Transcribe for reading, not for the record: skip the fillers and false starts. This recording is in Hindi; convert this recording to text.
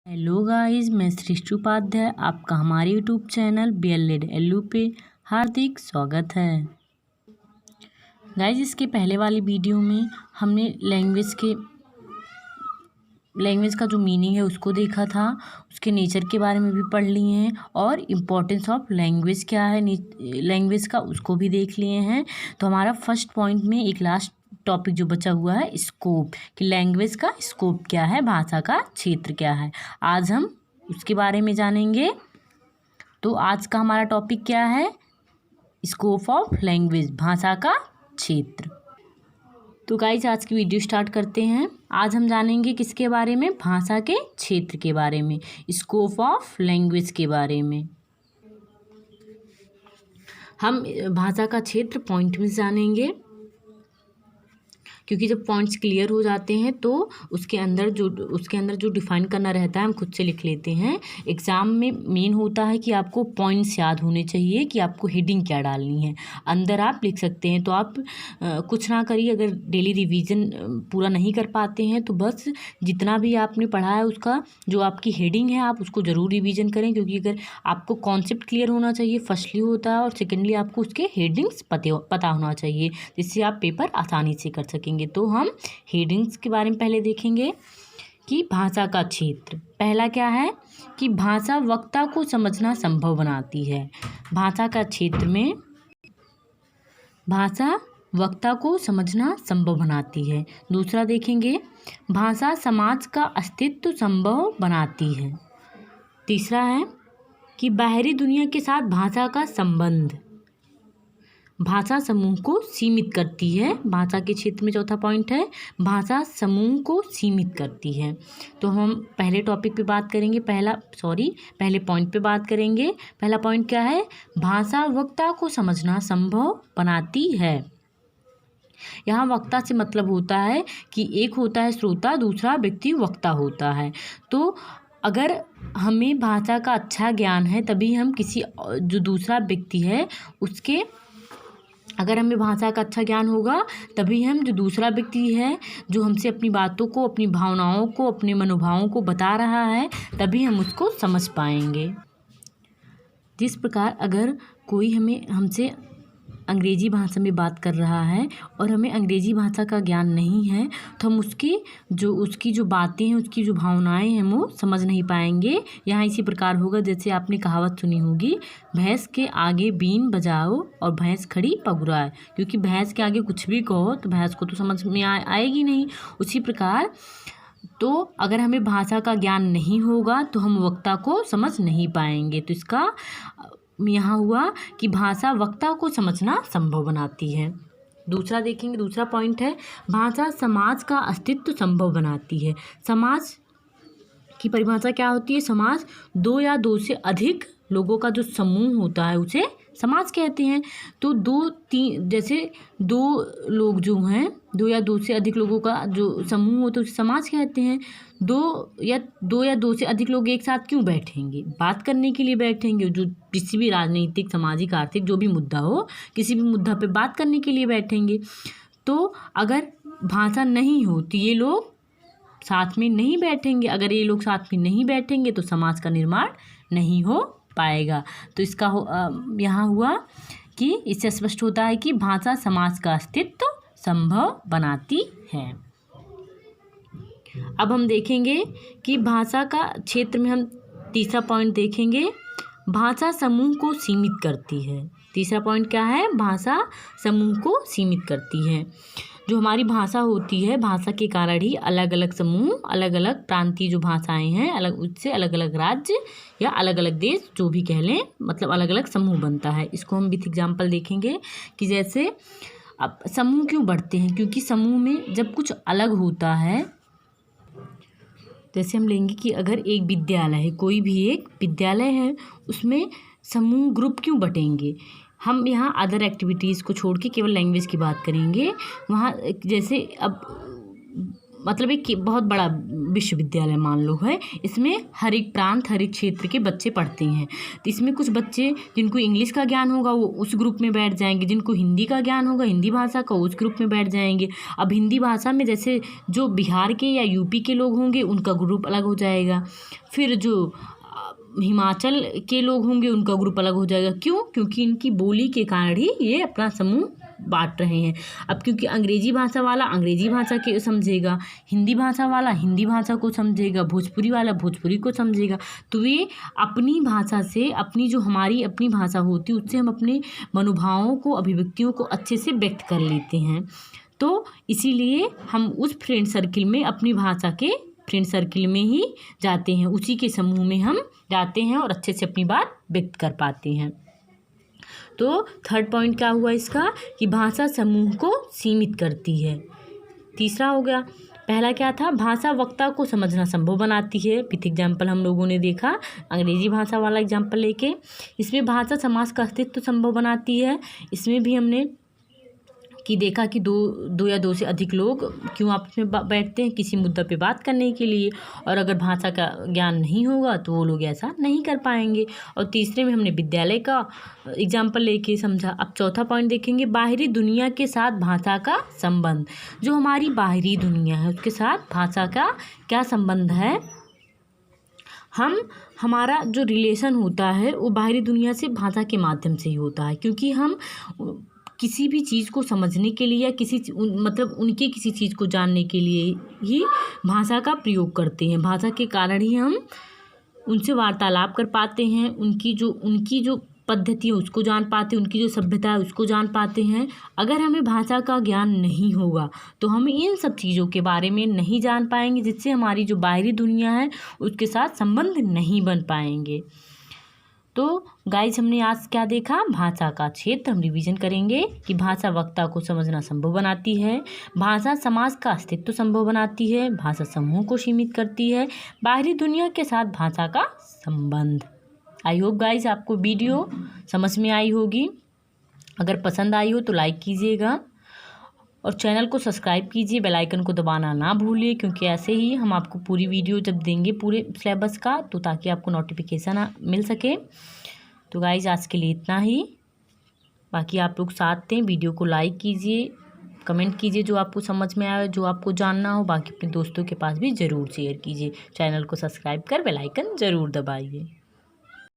हेलो गाइस, मैं सृष्टि उपाध्याय आपका हमारे यूट्यूब चैनल BLED पे हार्दिक स्वागत है। गाइस, इसके पहले वाली वीडियो में हमने लैंग्वेज का जो मीनिंग है उसको देखा था, उसके नेचर के बारे में भी पढ़ लिए हैं और इम्पोर्टेंस ऑफ लैंग्वेज क्या है लैंग्वेज का उसको भी देख लिए हैं। तो हमारा फर्स्ट पॉइंट में एक लास्ट टॉपिक जो बचा हुआ है स्कोप, कि लैंग्वेज का स्कोप क्या है, भाषा का क्षेत्र क्या है। आज हम उसके बारे में जानेंगे। तो आज का हमारा टॉपिक क्या है? स्कोप ऑफ लैंग्वेज, भाषा का क्षेत्र। तो गाइस, आज की वीडियो स्टार्ट करते हैं। आज हम जानेंगे किसके बारे में? भाषा के क्षेत्र के बारे में, स्कोप ऑफ लैंग्वेज के बारे में। हम भाषा का क्षेत्र पॉइंट में जानेंगे, क्योंकि जब पॉइंट्स क्लियर हो जाते हैं तो उसके अंदर जो डिफाइन करना रहता है हम खुद से लिख लेते हैं। एग्ज़ाम में मेन होता है कि आपको पॉइंट्स याद होने चाहिए कि आपको हेडिंग क्या डालनी है। अंदर आप लिख सकते हैं, तो आप कुछ ना करिए। अगर डेली रिवीजन पूरा नहीं कर पाते हैं तो बस जितना भी आपने पढ़ा है उसका जो आपकी हेडिंग है आप उसको ज़रूर रिवीजन करें, क्योंकि अगर आपको कॉन्सेप्ट क्लियर होना चाहिए फर्स्टली होता है, और सेकेंडली आपको उसके हेडिंग्स पता होना चाहिए, जिससे आप पेपर आसानी से कर सकेंगे। तो हम हेडिंग्स के बारे में पहले देखेंगे कि भाषा का क्षेत्र। पहला क्या है कि भाषा वक्ता को समझना संभव बनाती है। भाषा का क्षेत्र में भाषा वक्ता को समझना संभव बनाती है। दूसरा देखेंगे, भाषा समाज का अस्तित्व संभव बनाती है। तीसरा है कि बाहरी दुनिया के साथ भाषा का संबंध भाषा समूह को सीमित करती है। भाषा के क्षेत्र में चौथा पॉइंट है, भाषा समूह को सीमित करती है। तो हम पहले टॉपिक पे बात करेंगे, पहले पॉइंट पे बात करेंगे। पहला पॉइंट क्या है? भाषा वक्ता को समझना संभव बनाती है। यहाँ वक्ता से मतलब होता है कि एक होता है श्रोता, दूसरा व्यक्ति वक्ता होता है। तो अगर हमें भाषा का अच्छा ज्ञान है तभी हम किसी जो दूसरा व्यक्ति है उसके अगर हमें भाषा का अच्छा ज्ञान होगा तभी हम जो दूसरा व्यक्ति है जो हमसे अपनी बातों को, अपनी भावनाओं को, अपने मनोभावों को बता रहा है, तभी हम उसको समझ पाएंगे। जिस प्रकार अगर कोई हमसे अंग्रेज़ी भाषा में बात कर रहा है और हमें अंग्रेज़ी भाषा का ज्ञान नहीं है तो हम उसकी जो बातें हैं, उसकी जो भावनाएं हैं वो समझ नहीं पाएंगे। यहाँ इसी प्रकार होगा जैसे आपने कहावत सुनी होगी, भैंस के आगे बीन बजाओ और भैंस खड़ी पगुराए। क्योंकि भैंस के आगे कुछ भी कहो तो भैंस को तो समझ में आएगी नहीं। उसी प्रकार तो अगर हमें भाषा का ज्ञान नहीं होगा तो हम वक्ता को समझ नहीं पाएंगे। तो इसका यहाँ हुआ कि भाषा वक्ता को समझना संभव बनाती है। दूसरा देखेंगे, दूसरा पॉइंट है, भाषा समाज का अस्तित्व संभव बनाती है। समाज की परिभाषा क्या होती है? समाज दो या दो से अधिक लोगों का जो समूह होता है उसे समाज कहते हैं। तो जैसे दो लोग जो हैं, दो या दो से अधिक लोगों का जो समूह होता है उसे समाज कहते हैं। दो या दो से अधिक लोग एक साथ क्यों बैठेंगे? बात करने के लिए बैठेंगे। जो किसी भी राजनीतिक, सामाजिक, आर्थिक जो भी मुद्दा हो, किसी भी मुद्दा पे बात करने के लिए बैठेंगे। तो अगर भाषा नहीं हो तो ये लोग साथ में नहीं बैठेंगे। अगर ये लोग साथ में नहीं बैठेंगे तो समाज का निर्माण नहीं हो पाएगा। तो इसका यहाँ हुआ कि इससे स्पष्ट होता है कि भाषा समाज का अस्तित्व संभव बनाती है। अब हम देखेंगे कि भाषा का क्षेत्र में हम तीसरा पॉइंट देखेंगे, भाषा समूह को सीमित करती है। तीसरा पॉइंट क्या है? भाषा समूह को सीमित करती है। जो हमारी भाषा होती है, भाषा के कारण ही अलग अलग समूह, अलग अलग प्रांतीय जो भाषाएं हैं, उससे अलग अलग राज्य या अलग अलग देश जो भी कह लें, मतलब अलग अलग समूह बनता है। इसको हम विथ एग्जाम्पल देखेंगे कि जैसे अब समूह क्यों बढ़ते हैं? क्योंकि समूह में जब कुछ अलग होता है, जैसे हम लेंगे कि अगर एक विद्यालय है, कोई भी एक विद्यालय है, उसमें समूह ग्रुप क्यों बटेंगे? हम यहाँ अदर एक्टिविटीज़ को छोड़ के केवल लैंग्वेज की बात करेंगे। वहाँ जैसे अब मतलब एक बहुत बड़ा विश्वविद्यालय मान लो है। इसमें हर एक प्रांत, हर एक क्षेत्र के बच्चे पढ़ते हैं। तो इसमें कुछ बच्चे जिनको इंग्लिश का ज्ञान होगा वो उस ग्रुप में बैठ जाएंगे, जिनको हिंदी का ज्ञान होगा, हिंदी भाषा का, उस ग्रुप में बैठ जाएंगे। अब हिंदी भाषा में जैसे जो बिहार के या यूपी के लोग होंगे उनका ग्रुप अलग हो जाएगा। फिर जो हिमाचल के लोग होंगे उनका ग्रुप अलग हो जाएगा। क्यों? क्योंकि इनकी बोली के कारण ही ये अपना समूह बांट रहे हैं। अब क्योंकि अंग्रेजी भाषा वाला अंग्रेजी भाषा के समझेगा, हिंदी भाषा वाला हिंदी भाषा को समझेगा, भोजपुरी वाला भोजपुरी को समझेगा, तो वे अपनी भाषा से, अपनी जो हमारी अपनी भाषा होती है उससे हम अपने मनोभावों को, अभिव्यक्तियों को अच्छे से व्यक्त कर लेते हैं। तो इसीलिए हम उस फ्रेंड सर्किल में, अपनी भाषा के फ्रेंड सर्किल में ही जाते हैं, उसी के समूह में हम जाते हैं और अच्छे से अपनी बात व्यक्त कर पाते हैं। तो थर्ड पॉइंट क्या हुआ इसका कि भाषा समूह को सीमित करती है। तीसरा हो गया, पहला क्या था, भाषा वक्ता को समझना संभव बनाती है। विथ एग्जाम्पल हम लोगों ने देखा अंग्रेजी भाषा वाला एग्जाम्पल लेके। इसमें भाषा समाज का अस्तित्व संभव बनाती है। इसमें भी हमने कि देखा कि दो या दो से अधिक लोग क्यों आपस में बैठते हैं, किसी मुद्दा पे बात करने के लिए, और अगर भाषा का ज्ञान नहीं होगा तो वो लोग ऐसा नहीं कर पाएंगे। और तीसरे में हमने विद्यालय का एग्जाम्पल लेके समझा। अब चौथा पॉइंट देखेंगे, बाहरी दुनिया के साथ भाषा का संबंध। जो हमारी बाहरी दुनिया है उसके साथ भाषा का क्या संबंध है। हमारा जो रिलेशन होता है वो बाहरी दुनिया से भाषा के माध्यम से ही होता है, क्योंकि हम किसी भी चीज़ को समझने के लिए या मतलब उनके किसी चीज़ को जानने के लिए ही भाषा का प्रयोग करते हैं। भाषा के कारण ही हम उनसे वार्तालाप कर पाते हैं, उनकी जो पद्धति है उसको जान पाते हैं, उनकी जो सभ्यता है उसको जान पाते हैं। अगर हमें भाषा का ज्ञान नहीं होगा तो हम इन सब चीज़ों के बारे में नहीं जान पाएंगे, जिससे हमारी जो बाहरी दुनिया है उसके साथ संबंध नहीं बन पाएंगे। तो गाइज हमने आज क्या देखा, भाषा का क्षेत्र हम रिवीजन करेंगे कि भाषा वक्ता को समझना संभव बनाती है, भाषा समाज का अस्तित्व संभव बनाती है, भाषा समूह को सीमित करती है, बाहरी दुनिया के साथ भाषा का संबंध। आई होप गाइज आपको वीडियो समझ में आई होगी। अगर पसंद आई हो तो लाइक कीजिएगा और चैनल को सब्सक्राइब कीजिए, बेल आइकन को दबाना ना भूलिए, क्योंकि ऐसे ही हम आपको पूरी वीडियो जब देंगे पूरे सिलेबस का तो ताकि आपको नोटिफिकेशन मिल सके। तो गाइज आज के लिए इतना ही। बाकी आप लोग साथ दें, वीडियो को लाइक कीजिए, कमेंट कीजिए जो आपको समझ में आए, जो आपको जानना हो। बाकी अपने दोस्तों के पास भी ज़रूर शेयर कीजिए। चैनल को सब्सक्राइब कर बेल आइकन ज़रूर दबाइए।